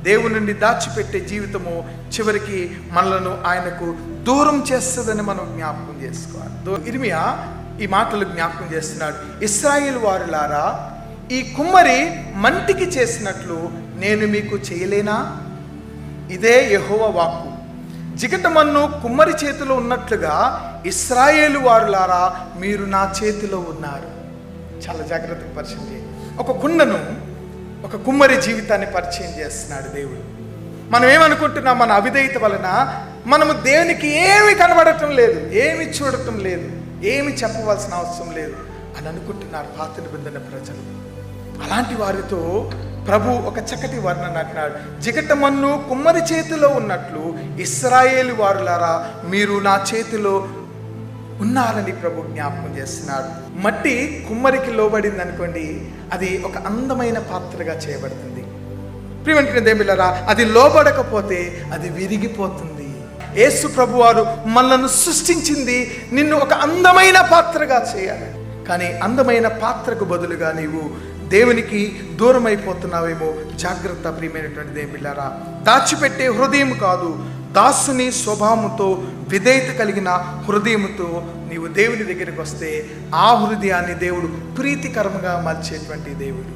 దేవుని నుండి దాచిపెట్టే జీవితము చివరికి మనలను ఆయనకు దూరం చేస్తుందని మనం జ్ఞాపకం చేసుకోవాలి. ఇర్మియా ఈ మాటలు జ్ఞాపకం చేస్తున్నాడు. ఇశ్రాయేలు వారులారా, ఈ కుమ్మరి మంటికి చేసినట్లు నేను మీకు చేయలేనా? ఇదే యెహోవా వాక్కు. జిగటమన్ను కుమ్మరి చేతిలో ఉన్నట్లుగా ఇశ్రాయేలు వారులారా మీరు నా చేతిలో ఉన్నారు. చాలా జాగ్రత్తగా పరిచయం చేయండి. ఒక కుండను, ఒక కుమ్మరి జీవితాన్ని పరిచయం చేస్తున్నాడు దేవుడు. మనం ఏమనుకుంటున్నాం? మన అవిధేయత వలన మనము దేవునికి ఏమి కనబడటం లేదు, ఏమి చూడటం లేదు, ఏమి చెప్పవలసిన అవసరం లేదు అని అనుకుంటున్నారు పాత నిబంధన ప్రజలు. అలాంటి వారితో ప్రభు ఒక చక్కటి వర్ణన అంటున్నాడు. జిగటమన్ను కుమ్మరి చేతిలో ఉన్నట్లు ఇశ్రాయేలు వారులారా మీరు నా చేతిలో ఉన్నారని ప్రభు జ్ఞాపకం చేస్తున్నాడు. మట్టి కుమ్మరికి లోబడింది అనుకోండి, అది ఒక అందమైన పాత్రగా చేయబడుతుంది. ప్రియమైన దేవులారా, అది లోబడకపోతే అది విరిగిపోతుంది. యేసు ప్రభు వారు మనల్ని సృష్టించింది నిన్ను ఒక అందమైన పాత్రగా చేయాలి. కానీ అందమైన పాత్రకు బదులుగా నీవు దేవునికి దూరం అయిపోతున్నావేమో జాగ్రత్త. ప్రియమైనటువంటి దేవులారా, దాచిపెట్టే హృదయం కాదు, దాసుని స్వభావంతో విధేయత కలిగిన హృదయంతో నీవు దేవుని దగ్గరికి వస్తే ఆ హృదయాన్ని దేవుడు ప్రీతికరంగా మలిచేటువంటి దేవుడు.